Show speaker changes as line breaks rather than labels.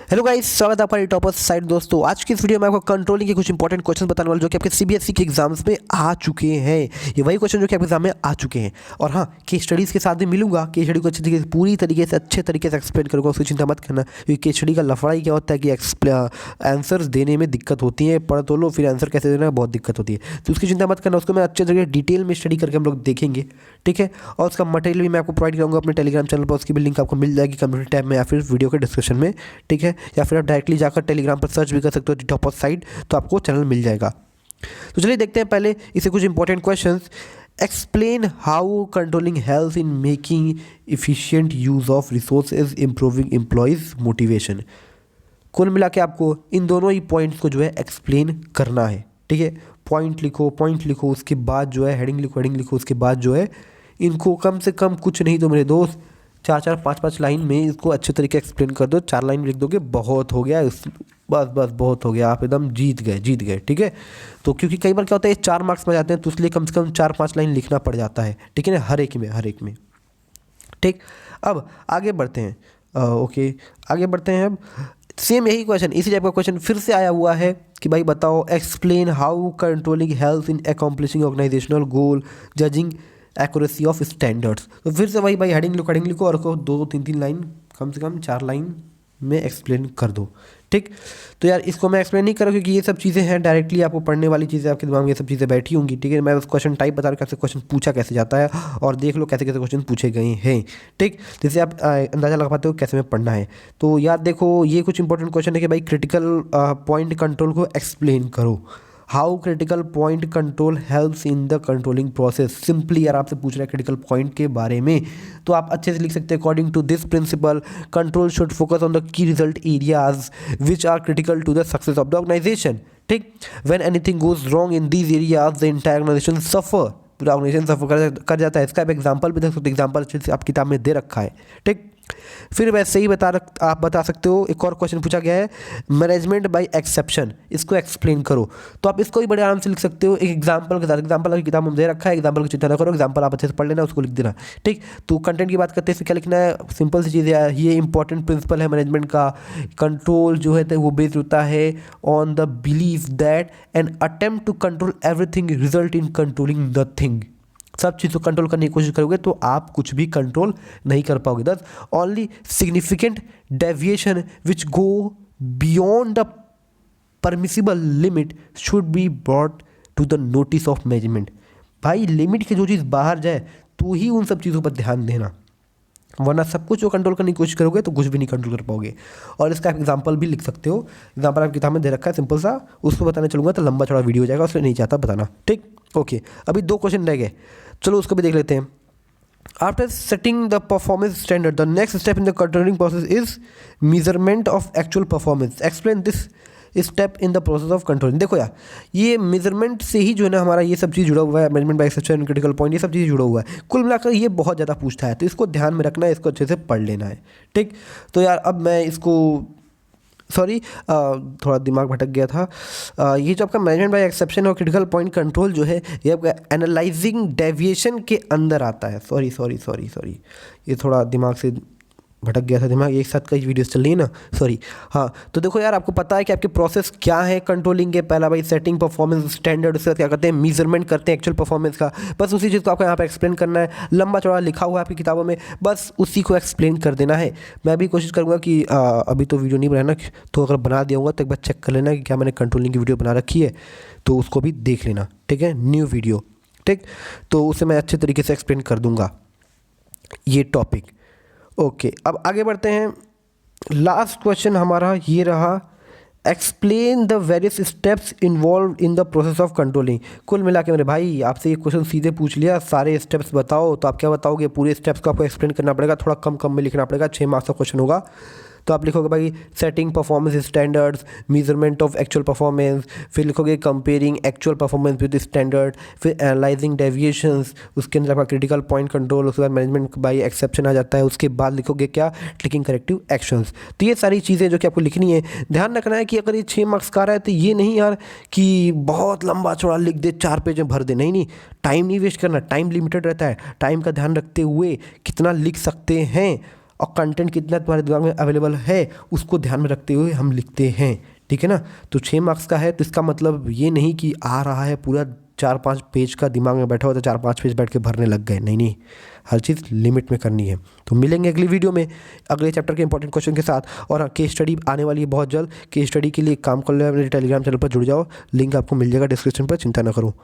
Hello guys, स्वागत है आपका टॉपर्स साइड। दोस्तों, आज की इस वीडियो में आपको कंट्रोलिंग के कुछ इंपॉर्टेंट क्वेश्चन बताने वाले जो कि आपके सीबीएसई के एग्जाम्स में आ चुके हैं। ये वही क्वेश्चन जो कि आपके एग्जाम में आ चुके हैं। और हाँ, केस स्टडीज़ के साथ भी मिलूंगा। केस स्टडी को अच्छे तरीके से पूरी तरीके से अच्छे तरीके से एक्सप्लेन करूँगा, उसकी चिंता मत करना। क्योंकि केस स्टडी का लफड़ा ही क्या होता है कि आंसर्स देने में दिक्कत होती है। पढ़ तो लो, फिर आंसर कैसे देना है बहुत दिक्कत होती है। तो उसकी चिंता मत करना, उसको मैं अच्छे तरीके डिटेल में स्टडी करके हम लोग देखेंगे, ठीक है। और उसका मटेरियल भी मैं आपको प्रोवाइड करूँगा अपने टेलीग्राम चैनल पर। उसकी भी लिंक आपको मिल जाएगी कम्युनिटी टैब में या फिर वीडियो के डिस्क्रिप्शन में, ठीक है। या फिर आप डायरेक्टली जाकर टेलीग्राम पर सर्च भी कर सकते हो टॉप ऑफ साइड, तो आपको चैनल मिल जाएगा। तो चलिए देखते हैं पहले इसे कुछ important questions. Explain how controlling help in making efficient use of resources, improving employees motivation. कुल मिला के आपको इन दोनों ही पॉइंट्स को जो है एक्सप्लेन करना है, ठीक है। पॉइंट लिखो, उसके बाद जो है हेडिंग लिखो, उसके बाद जो है इनको कम से कम कुछ नहीं तो मेरे दोस्त 4-4, 5-5 लाइन में इसको अच्छे तरीके एक्सप्लेन कर दो। 4 लाइन लिख दोगे बहुत हो गया, बस बहुत हो गया, आप एकदम जीत गए, ठीक है। तो क्योंकि कई बार क्या होता है 4 मार्क्स में जाते हैं, तो इसलिए कम से कम 4-5 लाइन लिखना पड़ जाता है, ठीक है ना, हर एक में, ठीक। अब आगे बढ़ते हैं। आगे बढ़ते हैं। अब सेम यही क्वेश्चन, इसी टाइप का क्वेश्चन फिर से आया हुआ है कि भाई बताओ, explain how controlling help in accomplishing organizational goal, judging accuracy of standards. तो फिर से वही भाई हेडिंग लिखो और 2-3 लाइन, कम से कम 4 लाइन में एक्सप्लेन कर दो, ठीक। तो यार इसको मैं एक्सप्लेन नहीं कर रहा क्योंकि ये सब चीज़ें हैं डायरेक्टली आपको पढ़ने वाली चीज़ें, आपके दिमाग में ये सब चीज़ें बैठी होंगी, ठीक है। मैं उस क्वेश्चन टाइप बता रहा हूँ कैसे क्वेश्चन पूछा कैसे जाता है, और देख लो कैसे कैसे क्वेश्चन पूछे गए हैं, ठीक। जिससे आप अंदाज़ा लगा पाते हो कैसे में पढ़ना है। तो यार देखो, ये कुछ इंपॉर्टेंट क्वेश्चन है कि भाई क्रिटिकल पॉइंट कंट्रोल को एक्सप्लेन करो। How critical point control helps in the controlling process. Simply यार आपसे पूछ रहा है क्रिटिकल पॉइंट के बारे में, तो आप अच्छे से लिख सकते हैं। According to this principle, control should focus on the key result areas which are critical to the success of the organization, ठीक। When anything goes wrong in these areas the entire organization suffer, पूरा organization सफर कर जाता है। इसका आप example भी देख सकते हो, एग्जाम्पल अच्छे से आप किताब में दे रखा है, ठीक। फिर वैसे ही आप बता सकते हो। एक और क्वेश्चन पूछा गया है, मैनेजमेंट बाय एक्सेप्शन, इसको एक्सप्लेन करो। तो आप इसको भी बड़े आराम से लिख सकते हो एक एग्जांपल के साथ। एग्जांपल की किताब में दे रखा है, एग्जांपल की चिंता ना करो, एग्जांपल आप अच्छे से पढ़ लेना, उसको लिख देना, ठीक। तो कंटेंट की बात करते हैं, क्या लिखना है, सिंपल सी चीज़ है। ये इंपॉर्टेंट प्रिंसिपल है मैनेजमेंट का। कंट्रोल जो है वो बेस्ड होता है on the belief that an attempt to control everything result in controlling nothing. सब चीज़ को कंट्रोल करने की कोशिश करोगे तो आप कुछ भी कंट्रोल नहीं कर पाओगे। Thus only significant deviation which go beyond the permissible limit should be brought to the notice of management. भाई लिमिट की जो चीज़ बाहर जाए तो ही उन सब चीज़ों पर ध्यान देना, वरना सब कुछ जो कंट्रोल करने की कोशिश करोगे तो कुछ भी नहीं कंट्रोल कर पाओगे। और इसका एग्जांपल भी लिख सकते हो। एग्जांपल आप किताब में दे रखा है सिंपल सा, उसको बताने चलूँगा तो लंबा चौड़ा वीडियो हो जाएगा, उसमें नहीं चाहता बताना, ठीक। ओके, अभी 2 क्वेश्चन रह गए, चलो उसको भी देख लेते हैं। After setting the performance standard, the next step in the controlling process is measurement of actual performance. Explain this step in the process of controlling. देखो यार, ये मेजरमेंट से ही जो है ना हमारा ये सब चीज़ जुड़ा हुआ है, management by exception, critical point, ये सब चीज़ जुड़ा हुआ है। कुल मिलाकर ये बहुत ज़्यादा पूछता है, तो इसको ध्यान में रखना है, इसको अच्छे से पढ़ लेना है, ठीक। तो यार अब मैं इसको थोड़ा दिमाग भटक गया था। ये जो आपका मैनेजमेंट बाय एक्सेप्शन और क्रिटिकल पॉइंट कंट्रोल जो है ये आपका एनालाइजिंग डेविएशन के अंदर आता है। सॉरी, ये थोड़ा दिमाग से भटक गया था, दिमाग एक साथ कई वीडियोस चल रही है ना, सॉरी। हाँ, तो देखो यार, आपको पता है कि आपके प्रोसेस क्या है कंट्रोलिंग के। पहला भाई सेटिंग परफॉर्मेंस स्टैंडर्ड, उसके बाद क्या करते हैं, मेजरमेंट करते हैं एक्चुअल परफॉर्मेंस का। बस उसी चीज़ को आपको यहाँ पे एक्सप्लेन करना है। लंबा चौड़ा लिखा हुआ है आपकी किताबों में, बस उसी को एक्सप्लेन कर देना है। मैं भी कोशिश करूँगा कि अभी तो वीडियो नहीं बनाना, तो अगर बना दिया होगा तो एक बार चेक कर लेना कि क्या मैंने कंट्रोलिंग की वीडियो बना रखी है, तो उसको भी देख लेना, ठीक है, न्यू वीडियो, ठीक। तो उसे मैं अच्छे तरीके से एक्सप्लेन कर दूँगा ये टॉपिक। ओके, अब आगे बढ़ते हैं। लास्ट क्वेश्चन हमारा ये रहा, explain the various steps involve in the process of controlling. कुल मिला के मेरे भाई आपसे ये क्वेश्चन सीधे पूछ लिया, सारे स्टेप्स बताओ, तो आप क्या बताओगे, पूरे स्टेप्स को आपको एक्सप्लेन करना पड़ेगा, थोड़ा कम कम में लिखना पड़ेगा। 6 मार्क्स का क्वेश्चन होगा, तो आप लिखोगे भाई setting performance standards, measurement of actual performance, फिर लिखोगे comparing actual performance with standard, फिर एनालाइजिंग डेविएशंस, उसके अंदर आपका क्रिटिकल पॉइंट कंट्रोल, उसके बाद मैनेजमेंट बाय एक्सेप्शन आ जाता है, उसके बाद लिखोगे क्या, टेकिंग करेक्टिव एक्शंस। तो ये सारी चीज़ें जो कि आपको लिखनी है। ध्यान रखना है कि अगर ये 6 मार्क्स का आ रहा है तो ये नहीं यार कि बहुत लंबा चौड़ा लिख दे, 4 पेज में भर दे, नहीं, टाइम नहीं वेस्ट करना, टाइम लिमिटेड रहता है। टाइम का ध्यान रखते हुए कितना लिख सकते हैं और कंटेंट कितना तुम्हारे दिमाग में अवेलेबल है उसको ध्यान में रखते हुए हम लिखते हैं, ठीक है ना। तो 6 मार्क्स का है तो इसका मतलब ये नहीं कि आ रहा है पूरा 4-5 पेज का दिमाग में बैठा हुआ था, 4-5 पेज बैठ के भरने लग गए, नहीं नहीं, हर चीज़ लिमिट में करनी है। तो मिलेंगे अगली वीडियो में अगले चैप्टर के इंपॉर्टेंट क्वेश्चन के साथ। और केस स्टडी आने वाली है बहुत जल्द। केस स्टडी के लिए काम कर लो, मेरे टेलीग्राम चैनल पर जुड़ जाओ, लिंक आपको मिल जाएगा डिस्क्रिप्शन पर, चिंता ना करो।